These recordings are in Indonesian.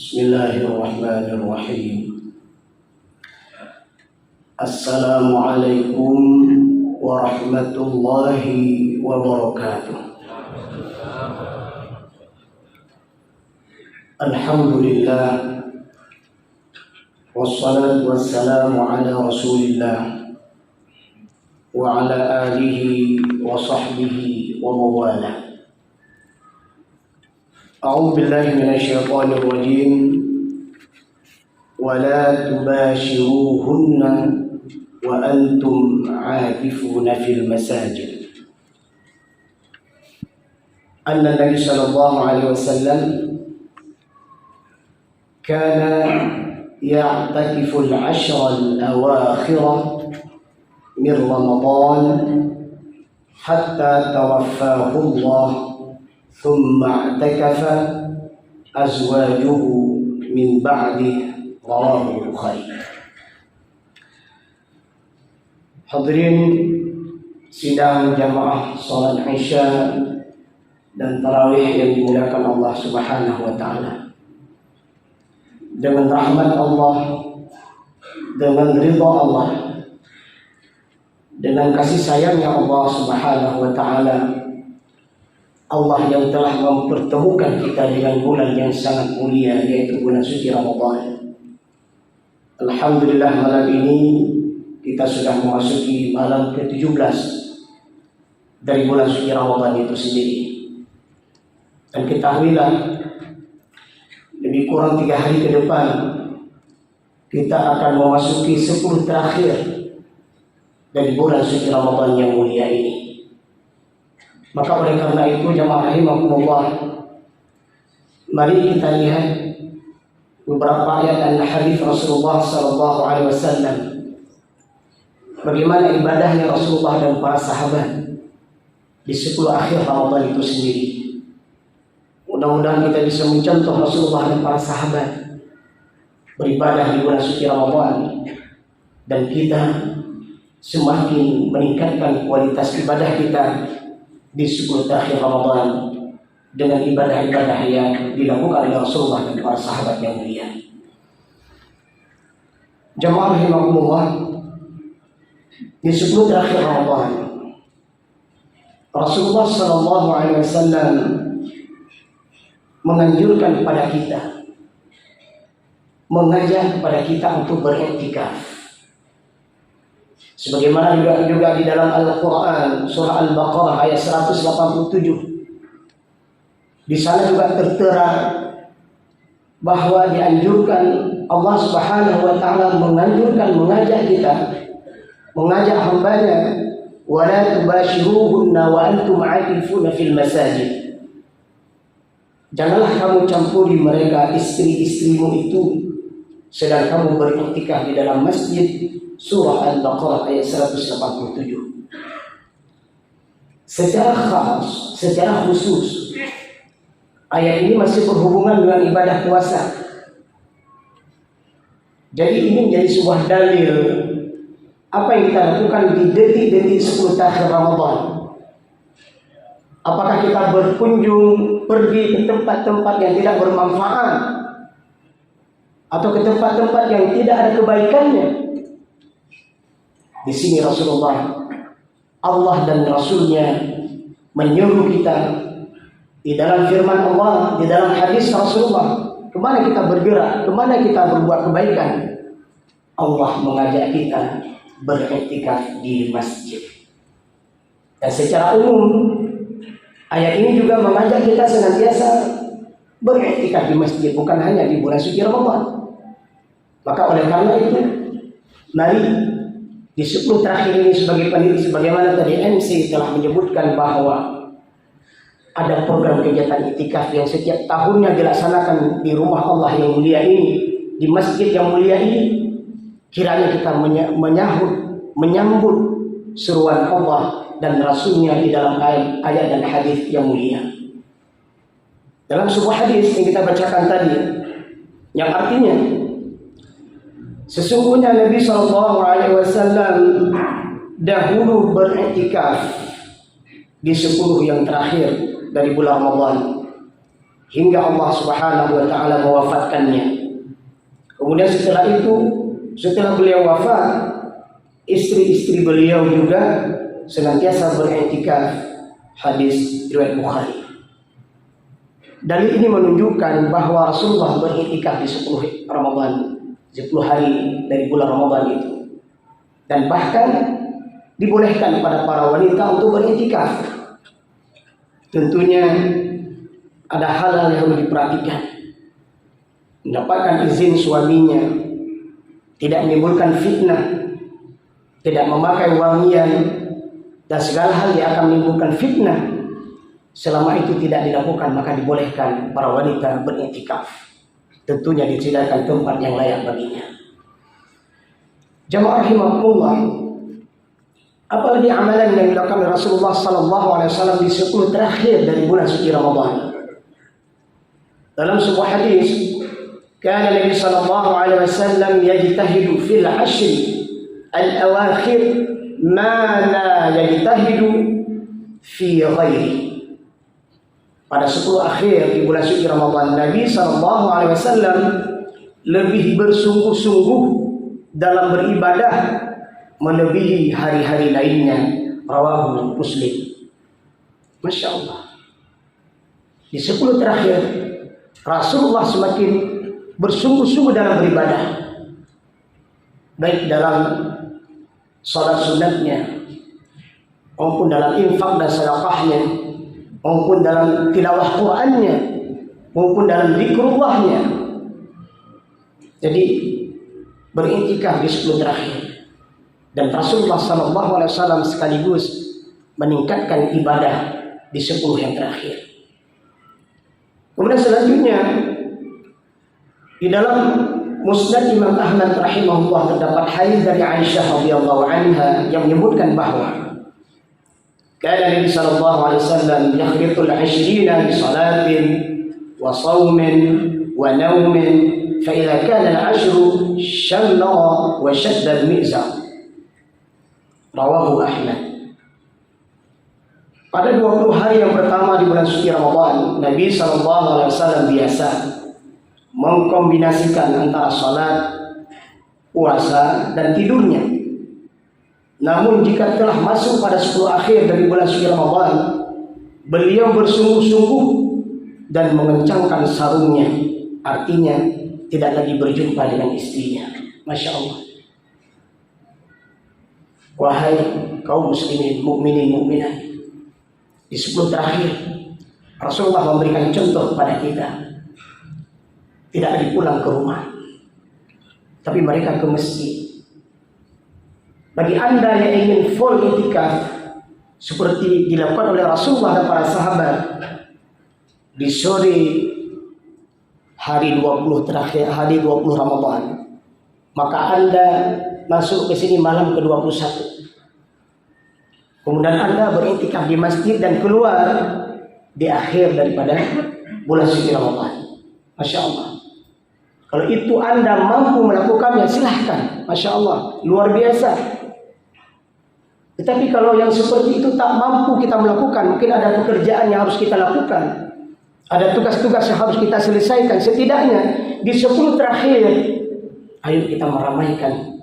Bismillahirrahmanirrahim. Assalamualaikum warahmatullahi wabarakatuh. Alhamdulillah, wassalatu wassalamu ala rasulillah wa ala alihi wa sahbihi wa mawalah. A'udzu billahi minasyaitonir rajim. Wala tubashiruhunna wa antum 'akifuna fil masajid. Anna Nabi sallallahu alaihi wasallam kana ya'takifu al-'ashra al-awakhir min Ramadan hatta tawaffahu Allah. ثم اعتكف أزواجه من بعده رواه البخاري. Hadirin sidang jamaah salat Isya dan tarawih yang dimuliakan Allah Subhanahu wa taala. Dengan rahmat Allah, dengan ridha Allah, dengan kasih sayangnya Allah Subhanahu wa taala, Allah yang telah mempertemukan kita dengan bulan yang sangat mulia, yaitu bulan suci Ramadan. Alhamdulillah, malam ini kita sudah memasuki malam ke-17 dari bulan suci Ramadan itu sendiri. Dan ketahuilah, lebih kurang 3 hari ke depan kita akan memasuki 10 terakhir dari bulan suci Ramadan yang mulia ini. Maka oleh karena itu, jamaah rahimakumullah, mari kita lihat beberapa ayat dan hadis Rasulullah sallallahu alaihi wasallam, bagaimana ibadahnya Rasulullah dan para sahabat di 10 akhir Ramadan itu sendiri. Mudah-mudahan kita bisa mencontoh Rasulullah dan para sahabat beribadah di bulan suci Ramadan, dan kita semakin meningkatkan kualitas ibadah kita di 10 akhir Ramadan dengan ibadah-ibadah yang dilakukan oleh Rasulullah dan para sahabat yang mulia. Jamaah rahimakumullah, di 10 terakhir Ramadan, Rasulullah sallallahu alaihi wasallam menganjurkan kepada kita, mengajak kepada kita untuk beriktikaf. Sebagaimana juga di dalam Al-Quran surah Al-Baqarah ayat 187, di sana juga tertera bahwa dianjurkan, Allah Subhanahu wa taala menganjurkan, mengajak kita, mengajak hambanya, wala tubashiruhunna wa antum 'akifuna fil masajid. Janganlah kamu campuri mereka, istri-istrimu itu, sedang kamu beriktikaf di dalam masjid. Surah Al-Baqarah ayat 187. Secara khas, secara khusus, ayat ini masih berhubungan dengan ibadah puasa. Jadi ini menjadi sebuah dalil apa yang kita lakukan di detik-detik 10 akhir Ramadan. Apakah kita berkunjung, pergi ke tempat-tempat yang tidak bermanfaat, atau ke tempat-tempat yang tidak ada kebaikannya? Di sini Rasulullah, Allah dan Rasulnya menyuruh kita di dalam firman Allah, di dalam hadis Rasulullah, kemana kita bergerak, kemana kita berbuat kebaikan. Allah mengajak kita beriktikaf di masjid. Dan secara umum, ayat ini juga mengajak kita senantiasa beriktikaf di masjid, bukan hanya di bulan suci Ramadan. Maka oleh karena itu, mari di 10 terakhir ini, sebagai peneliti, sebagaimana tadi MC telah menyebutkan bahwa ada program kegiatan iktikaf yang setiap tahunnya dilaksanakan di rumah Allah yang mulia ini, di masjid yang mulia ini. Kiranya kita menyambut seruan Allah dan Rasulnya di dalam ayat dan hadis yang mulia. Dalam sebuah hadis yang kita bacakan tadi, yang artinya, sesungguhnya Nabi SAW dahulu beriktikaf di 10 yang terakhir dari bulan Ramadan. hingga Allah Subhanahu wa taala mewafatkannya. Kemudian setelah beliau wafat, istri-istri beliau juga senantiasa beriktikaf. Hadis riwayat Bukhari. Dalil ini menunjukkan bahwa Rasulullah beriktikaf di 10 Ramadan, 10 hari dari bulan Ramadan itu. Dan bahkan dibolehkan pada para wanita untuk beriktikaf. Tentunya ada hal-hal yang harus diperhatikan. Mendapatkan izin suaminya, tidak menimbulkan fitnah, tidak memakai wangian, dan segala hal yang akan menimbulkan fitnah. Selama itu tidak dilakukan, maka dibolehkan para wanita beriktikaf. Tentunya disediakan tempat yang layak baginya. Jamaah rahimakumullah, apalagi amalan yang dilakukan oleh Rasulullah SAW di 10 terakhir dari bulan suci Ramadan. Dalam sebuah hadis, kana Nabi SAW yajtahidu fil 'ashr al-awakhir ma la yajtahidu fi ghairi. Pada 10 akhir di bulan suci Ramadan, Nabi SAW lebih bersungguh-sungguh dalam beribadah melebihi hari-hari lainnya. Rawahu Muslim. Masya Allah. Di 10 terakhir, Rasulullah semakin bersungguh-sungguh dalam beribadah, baik dalam salat sunatnya, maupun dalam infak dan sedekahnya, maupun dalam tilawah Qur'annya, maupun dalam zikrullahnya. Jadi beriktikaf di 10 terakhir. Dan Rasulullah SAW sekaligus meningkatkan ibadah di 10 yang terakhir. Kemudian selanjutnya di dalam Musnad Imam Ahmad rahimahullah terdapat hadis dari Aisyah radhiyallahu anha yang menyebutkan bahwa kana Nabi sallallahu alaihi wasallam yakhritul 'ashrina bi salatin wa shaumin wa naumin fa idza kana al-'ashru shamma wa shadda al-mizan. Rawahu Ahmad. Pada 20 hari yang pertama di bulan suci Ramadan, Nabi SAW biasa mengkombinasikan antara salat, puasa, dan tidurnya. Namun jika telah masuk pada 10 akhir dari bulan suci Ramadan, beliau bersungguh-sungguh dan mengencangkan sarungnya. Artinya tidak lagi berjumpa dengan istrinya. Masya Allah. Wahai kaum muslimin, mukminin, mukminat, di 10 terakhir Rasulullah memberikan contoh kepada kita. Tidak lagi pulang ke rumah, tapi mereka ke masjid. Bagi anda yang ingin full i'tikaf seperti dilakukan oleh Rasulullah dan para sahabat, di sore hari 20 terakhir, hari 20 Ramadan, maka anda masuk ke sini malam ke-21. Kemudian anda beriktikaf di masjid dan keluar di akhir daripada bulan suci Ramadan. Masya Allah. Kalau itu anda mampu melakukannya, silahkan. Masya Allah, luar biasa. Tetapi kalau yang seperti itu tak mampu kita melakukan, mungkin ada pekerjaan yang harus kita lakukan, ada tugas-tugas yang harus kita selesaikan. Setidaknya di 10 terakhir, ayo kita meramaikan.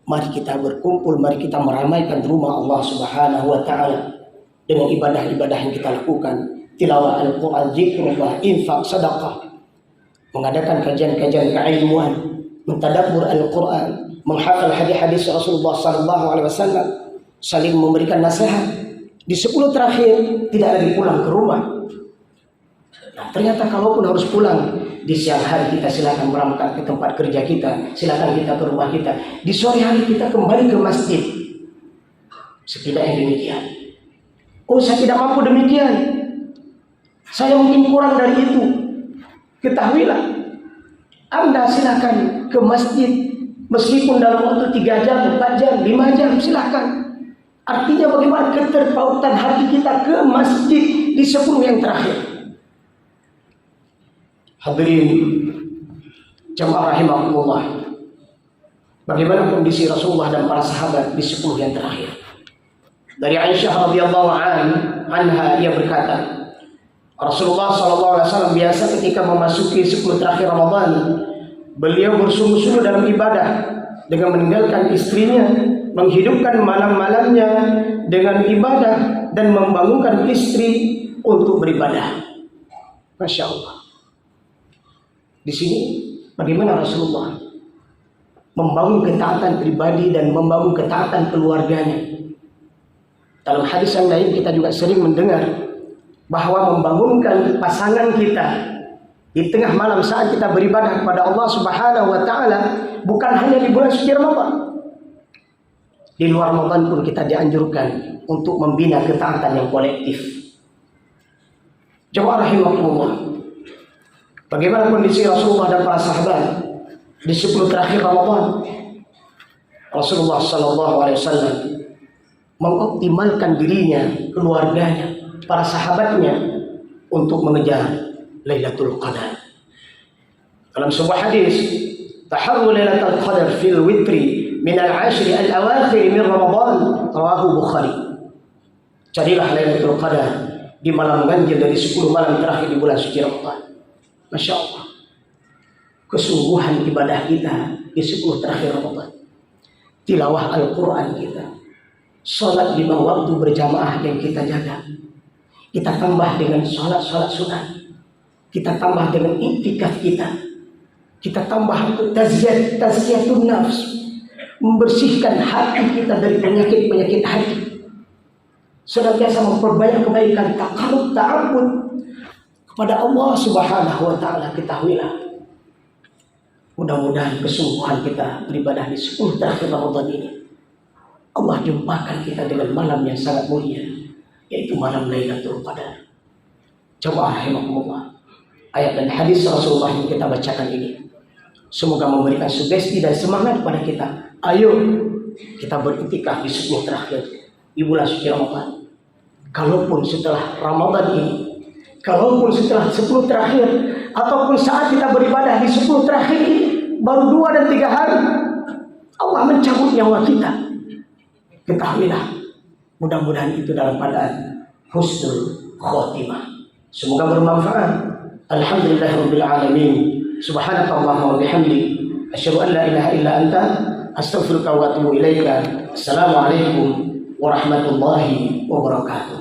Mari kita berkumpul, mari kita meramaikan rumah Allah Subhanahu wa taala dengan ibadah-ibadah yang kita lakukan, tilawah Al-Qur'an, zikrullah, infak, sedekah, mengadakan kajian-kajian keilmuan, mentadabbur Al-Qur'an, menghafal hadis-hadis Rasulullah sallallahu alaihi wasallam, saling memberikan nasihat. Di 10 terakhir tidak lagi pulang ke rumah. Nah, ternyata kalaupun harus pulang di siang hari, kita silakan berangkat ke tempat kerja kita, silakan kita ke rumah kita. Di sore hari kita kembali ke masjid. Setidaknya demikian. Oh, saya tidak mampu demikian, saya mungkin kurang dari itu. Ketahuilah, anda silakan ke masjid meskipun dalam waktu 3 jam, 4 jam, 5 jam, silakan. Artinya bagaimana keterpautan hati kita ke masjid di 10 yang terakhir. Hadirin jamaah rahimakumullah, bagaimana kondisi Rasulullah dan para sahabat di 10 yang terakhir. Dari Aisyah radhiyallahu anha ia berkata, Rasulullah SAW biasa ketika memasuki 10 terakhir Ramadan, beliau bersungguh-sungguh dalam ibadah dengan meninggalkan istrinya, menghidupkan malam-malamnya dengan ibadah dan membangunkan istri untuk beribadah. Masya Allah. Di sini bagaimana Rasulullah membangun ketaatan pribadi dan membangun ketaatan keluarganya. Dalam hadis yang lain kita juga sering mendengar bahwa membangunkan pasangan kita di tengah malam saat kita beribadah kepada Allah Subhanahu wa taala bukan hanya di bulan suci Ramadan. Di luar Ramadan pun kita dianjurkan untuk membina ketaatan yang kolektif. Jemaah rahimakumullah. Bagaimana kondisi Rasulullah dan para sahabat di 10 terakhir Ramadan? Rasulullah sallallahu alaihi wasallam mengoptimalkan dirinya, keluarganya, para sahabatnya untuk mengejar Lailatul Qadar. Dalam sebuah hadis, "Taharru Lailatul Qadar fil witri min al-'ashri al-awakhir min Ramadan," rawahu Bukhari. Carilah Lailatul Qadar di malam ganjil dari 10 malam terakhir di bulan suci Ramadan. Masya Allah. Kesungguhan ibadah kita di 10 terakhir Ramadan. Tilawah Al-Quran kita. Salat 5 waktu berjamaah yang kita jaga. Kita tambah dengan salat-salat sunat. Kita tambah dengan iktikaf kita. Kita tambah tazkiyatun nafs. Membersihkan hati kita dari penyakit-penyakit hati. Senantiasa memperbanyak kebaikan, takarub, ta'abbud kepada Allah Subhanahu wa taala. Ketahuilah, mudah-mudahan kesungguhan kita beribadah di 10 terakhir Ramadan ini Allah jumpakan kita dengan malam yang sangat mulia, yaitu malam Lailatul Qadar. Coba rahimakumullah, ayat dan hadis Rasulullah yang kita bacakan ini semoga memberikan sugesti dan semangat kepada kita. Ayo kita beriktikaf di 10 terakhir di bulan suci Ramadan. Kalaupun setelah Ramadan ini, kalaupun setelah 10 terakhir, ataupun saat kita beribadah di 10 terakhir ini baru 2 dan 3 hari Allah mencabut nyawa kita, ketahuilah, mudah-mudahan itu dalam keadaan husnul khotimah. Semoga bermanfaat. Alhamdulillahirabbil alamin. Subhanakallahumma wa bihamdik, asyhadu an la ilaha illa anta, astaghfiruka wa atubu ilaika. Assalamualaikum warahmatullahi wabarakatuh.